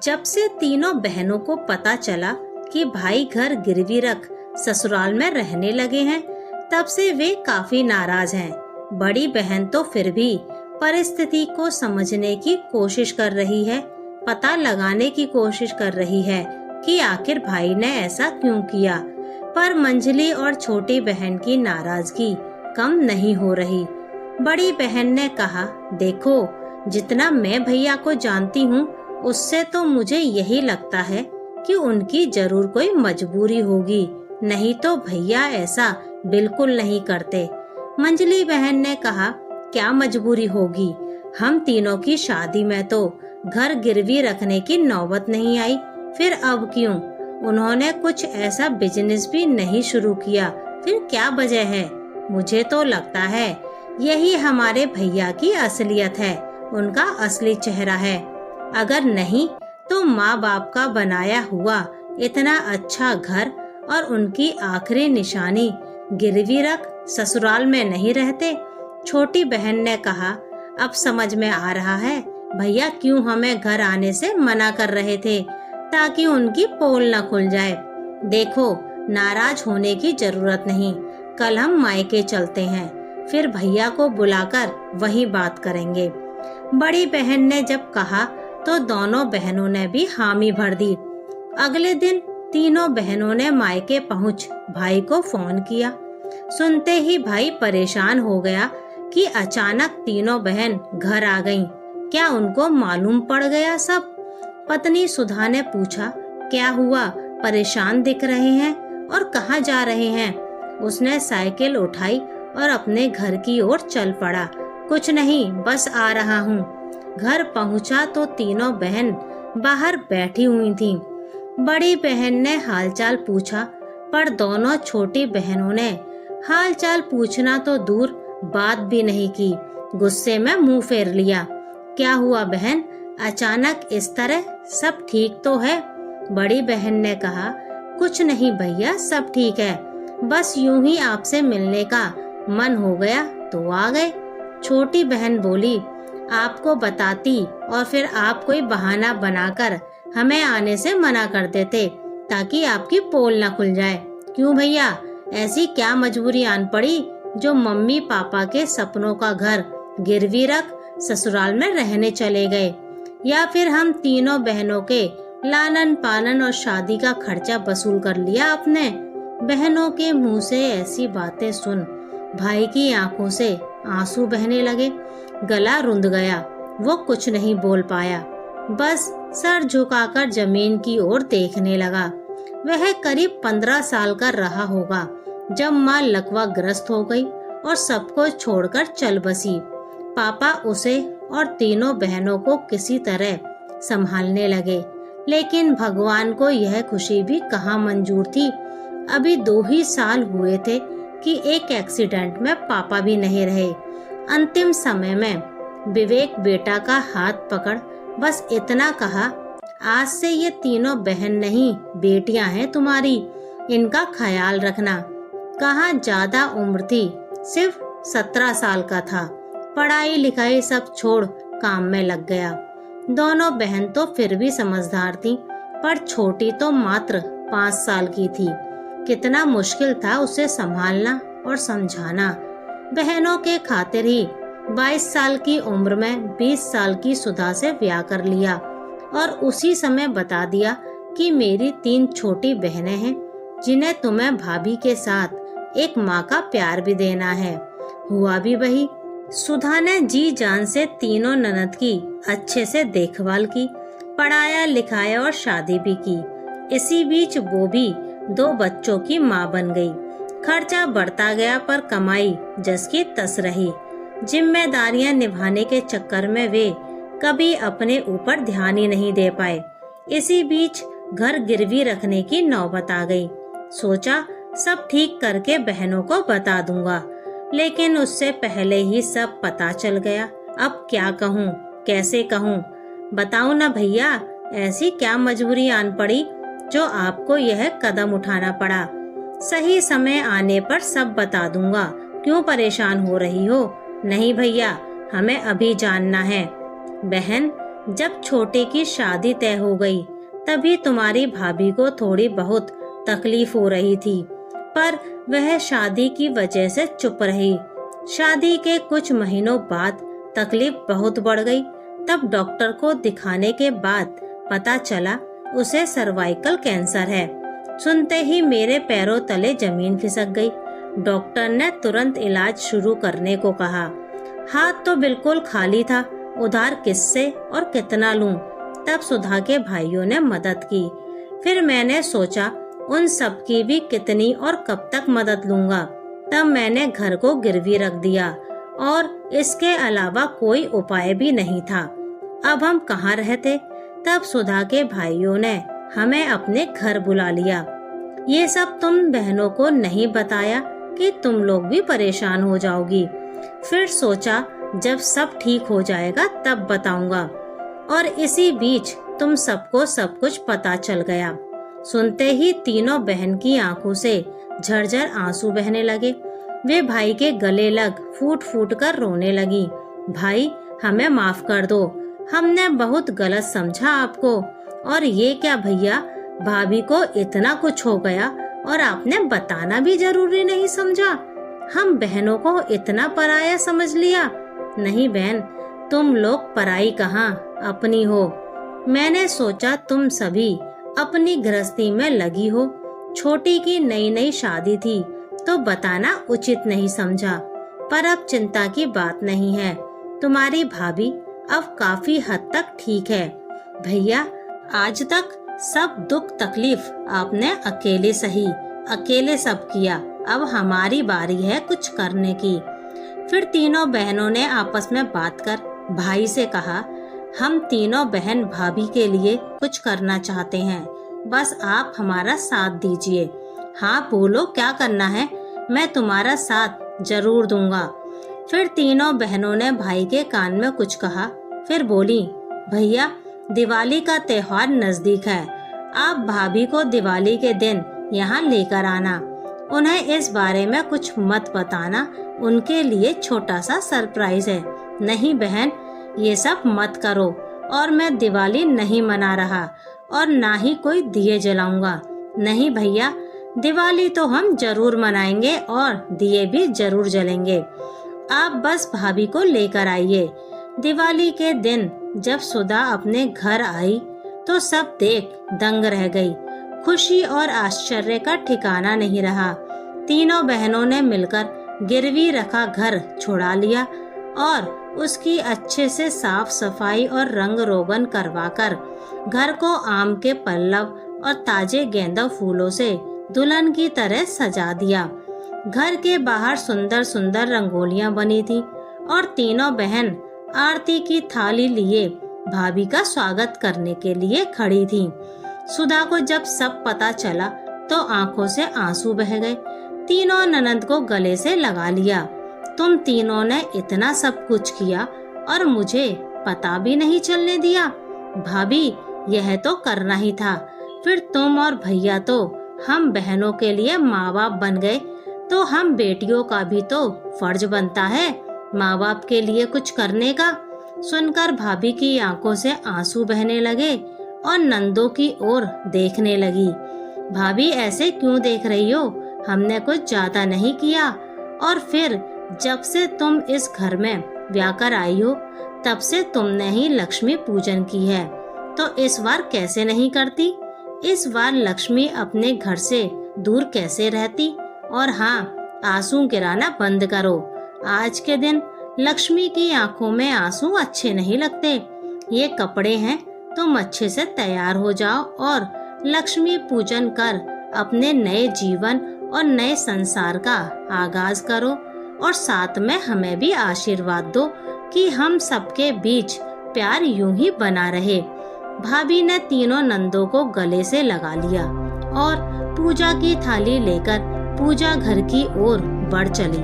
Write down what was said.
जब से तीनों बहनों को पता चला कि भाई घर गिरवी रख ससुराल में रहने लगे हैं, तब से वे काफी नाराज हैं। बड़ी बहन तो फिर भी परिस्थिति को समझने की कोशिश कर रही है, पता लगाने की कोशिश कर रही है कि आखिर भाई ने ऐसा क्यों किया। पर मंजली और छोटी बहन की नाराजगी कम नहीं हो रही। बड़ी बहन ने कहा, देखो, जितना मैं भैया को जानती हूँ उससे तो मुझे यही लगता है कि उनकी जरूर कोई मजबूरी होगी, नहीं तो भैया ऐसा बिल्कुल नहीं करते। मंजली बहन ने कहा, क्या मजबूरी होगी? हम तीनों की शादी में तो घर गिरवी रखने की नौबत नहीं आई, फिर अब क्यों? उन्होंने कुछ ऐसा बिजनेस भी नहीं शुरू किया, फिर क्या वजह है? मुझे तो लगता है यही हमारे भैया की असलियत है, उनका असली चेहरा है। अगर नहीं तो माँ बाप का बनाया हुआ इतना अच्छा घर और उनकी आखिरी निशानी गिरवी रख ससुराल में नहीं रहते। छोटी बहन ने कहा, अब समझ में आ रहा है भैया क्यों हमें घर आने से मना कर रहे थे, ताकि उनकी पोल न खुल जाए। देखो, नाराज होने की जरूरत नहीं, कल हम मायके चलते हैं, फिर भैया को बुलाकर वही बात करेंगे। बड़ी बहन ने जब कहा तो दोनों बहनों ने भी हामी भर दी। अगले दिन तीनों बहनों ने मायके पहुंच भाई को फोन किया। सुनते ही भाई परेशान हो गया कि अचानक तीनों बहन घर आ गईं। क्या उनको मालूम पड़ गया सब? पत्नी सुधा ने पूछा, क्या हुआ, परेशान दिख रहे हैं और कहाँ जा रहे हैं? उसने साइकिल उठाई और अपने घर की ओर चल पड़ा। कुछ नहीं, बस आ रहा हूँ। घर पहुँचा तो तीनों बहन बाहर बैठी हुई थीं। बड़ी बहन ने हालचाल पूछा, पर दोनों छोटी बहनों ने हालचाल पूछना तो दूर बात भी नहीं की, गुस्से में मुंह फेर लिया। क्या हुआ बहन, अचानक इस तरह? सब ठीक तो है? बड़ी बहन ने कहा, कुछ नहीं भैया, सब ठीक है, बस यूं ही आपसे मिलने का मन हो गया तो आ गए। छोटी बहन बोली, आपको बताती और फिर आप कोई बहाना बनाकर हमें आने से मना कर देते ताकि आपकी पोल न खुल जाए। क्यों भैया, ऐसी क्या मजबूरी आन पड़ी जो मम्मी पापा के सपनों का घर गिरवी रख ससुराल में रहने चले गए? या फिर हम तीनों बहनों के लालन पालन और शादी का खर्चा वसूल कर लिया आपने? बहनों के मुंह से ऐसी बातें सुन भाई की आंखों से आंसू बहने लगे। गला रुंध गया, वो कुछ नहीं बोल पाया, बस सर झुकाकर जमीन की ओर देखने लगा। वह करीब 15 साल का रहा होगा जब माँ लकवा ग्रस्त हो गई और सबको छोड़कर चल बसी। पापा उसे और तीनों बहनों को किसी तरह संभालने लगे, लेकिन भगवान को यह खुशी भी कहाँ मंजूर थी। अभी 2 ही साल हुए थे कि एक एक्सीडेंट में पापा भी नहीं रहे। अंतिम समय में विवेक बेटा का हाथ पकड़ बस इतना कहा, आज से ये तीनों बहन नहीं बेटियां हैं तुम्हारी, इनका ख्याल रखना। कहाँ ज्यादा उम्र थी, सिर्फ 17 साल का था। पढ़ाई लिखाई सब छोड़ काम में लग गया। दोनों बहन तो फिर भी समझदार थी, पर छोटी तो मात्र 5 साल की थी। कितना मुश्किल था उसे संभालना और समझाना। बहनों के खातिर ही 22 साल की उम्र में 20 साल की सुधा से ब्याह कर लिया और उसी समय बता दिया कि मेरी 3 छोटी बहनें हैं जिन्हें तुम्हें भाभी के साथ एक माँ का प्यार भी देना है। हुआ भी वही। सुधा ने जी जान से तीनों ननद की अच्छे से देखभाल की, पढ़ाया लिखाया और शादी भी की। इसी बीच वो भी 2 बच्चों की माँ बन गई। खर्चा बढ़ता गया पर कमाई जस की तस रही। जिम्मेदारियां निभाने के चक्कर में वे कभी अपने ऊपर ध्यान ही नहीं दे पाए। इसी बीच घर गिरवी रखने की नौबत आ गई। सोचा सब ठीक करके बहनों को बता दूंगा, लेकिन उससे पहले ही सब पता चल गया। अब क्या कहूँ, कैसे कहूँ? बताओ ना भैया, ऐसी क्या मजबूरी आन पड़ी जो आपको यह कदम उठाना पड़ा? सही समय आने पर सब बता दूंगा, क्यों परेशान हो रही हो? नहीं भैया, हमें अभी जानना है। बहन, जब छोटे की शादी तय हो गई तभी तुम्हारी भाभी को थोड़ी बहुत तकलीफ हो रही थी, पर वह शादी की वजह से चुप रही। शादी के कुछ महीनों बाद तकलीफ बहुत बढ़ गई। तब डॉक्टर को दिखाने के बाद पता चला उसे सर्वाइकल कैंसर है। सुनते ही मेरे पैरों तले जमीन खिसक गई। डॉक्टर ने तुरंत इलाज शुरू करने को कहा। हाथ तो बिल्कुल खाली था, उधार किससे और कितना लूं। तब सुधा के भाइयों ने मदद की। फिर मैंने सोचा उन सब की भी कितनी और कब तक मदद लूंगा। तब मैंने घर को गिरवी रख दिया और इसके अलावा कोई उपाय भी नहीं था। अब हम कहाँ रहते। तब सुधा के भाइयों ने हमें अपने घर बुला लिया। ये सब तुम बहनों को नहीं बताया कि तुम लोग भी परेशान हो जाओगी। फिर सोचा जब सब ठीक हो जाएगा तब बताऊंगा। और इसी बीच तुम सबको सब कुछ पता चल गया। सुनते ही तीनों बहन की आंखों से झरझर आंसू बहने लगे। वे भाई के गले लग फूट फूट कर रोने लगी। भाई हमें माफ कर दो, हमने बहुत गलत समझा आपको। और ये क्या भैया, भाभी को इतना कुछ हो गया और आपने बताना भी जरूरी नहीं समझा। हम बहनों को इतना पराया समझ लिया। नहीं बहन, तुम लोग पराई कहाँ, अपनी हो। मैंने सोचा तुम सभी अपनी गृहस्थी में लगी हो। छोटी की नई नई शादी थी तो बताना उचित नहीं समझा, पर अब चिंता की बात नहीं है। तुम्हारी भाभी अब काफी हद तक ठीक है। भैया आज तक सब दुख तकलीफ आपने अकेले सही, अकेले सब किया। अब हमारी बारी है कुछ करने की। फिर तीनों बहनों ने आपस में बात कर भाई से कहा, हम तीनों बहन भाभी के लिए कुछ करना चाहते हैं, बस आप हमारा साथ दीजिए। हाँ बोलो क्या करना है, मैं तुम्हारा साथ जरूर दूंगा। फिर तीनों बहनों ने भाई के कान में कुछ कहा। फिर बोली, भैया दिवाली का त्योहार नजदीक है, आप भाभी को दिवाली के दिन यहाँ लेकर आना। उन्हें इस बारे में कुछ मत बताना, उनके लिए छोटा सा सरप्राइज है। नहीं बहन, ये सब मत करो और मैं दिवाली नहीं मना रहा और ना ही कोई दिए जलाऊंगा। नहीं भैया, दिवाली तो हम जरूर मनाएंगे और दिए भी जरूर जलेंगे। आप बस भाभी को लेकर आइए। दिवाली के दिन जब सुधा अपने घर आई तो सब देख दंग रह गई। खुशी और आश्चर्य का ठिकाना नहीं रहा। तीनों बहनों ने मिलकर गिरवी रखा घर छुड़ा लिया और उसकी अच्छे से साफ सफाई और रंग रोगन करवाकर घर को आम के पल्लव और ताजे गेंदा फूलों से दुल्हन की तरह सजा दिया। घर के बाहर सुंदर सुंदर रंगोलियां बनी थी और तीनों बहन आरती की थाली लिए भाभी का स्वागत करने के लिए खड़ी थी। सुधा को जब सब पता चला तो आंखों से आंसू बह गए। तीनों ननद को गले से लगा लिया। तुम तीनों ने इतना सब कुछ किया और मुझे पता भी नहीं चलने दिया। भाभी यह तो करना ही था। फिर तुम और भैया तो हम बहनों के लिए माँ बाप बन गए, तो हम बेटियों का भी तो फर्ज बनता है माँ बाप के लिए कुछ करने का। सुनकर भाभी की आंखों से आंसू बहने लगे और नंदों की ओर देखने लगी। भाभी ऐसे क्यों देख रही हो, हमने कुछ ज्यादा नहीं किया। और फिर जब से तुम इस घर में ब्याह कर आई हो तब से तुमने ही लक्ष्मी पूजन की है, तो इस बार कैसे नहीं करती। इस बार लक्ष्मी अपने घर से दूर कैसे रहती। और हाँ, आंसू गिराना बंद करो। आज के दिन लक्ष्मी की आंखों में आंसू अच्छे नहीं लगते। ये कपड़े हैं, तुम अच्छे से तैयार हो जाओ और लक्ष्मी पूजन कर अपने नए जीवन और नए संसार का आगाज करो। और साथ में हमें भी आशीर्वाद दो कि हम सबके बीच प्यार यूं ही बना रहे। भाभी ने तीनों नंदों को गले से लगा लिया और पूजा की थाली लेकर पूजा घर की ओर बढ़ चली।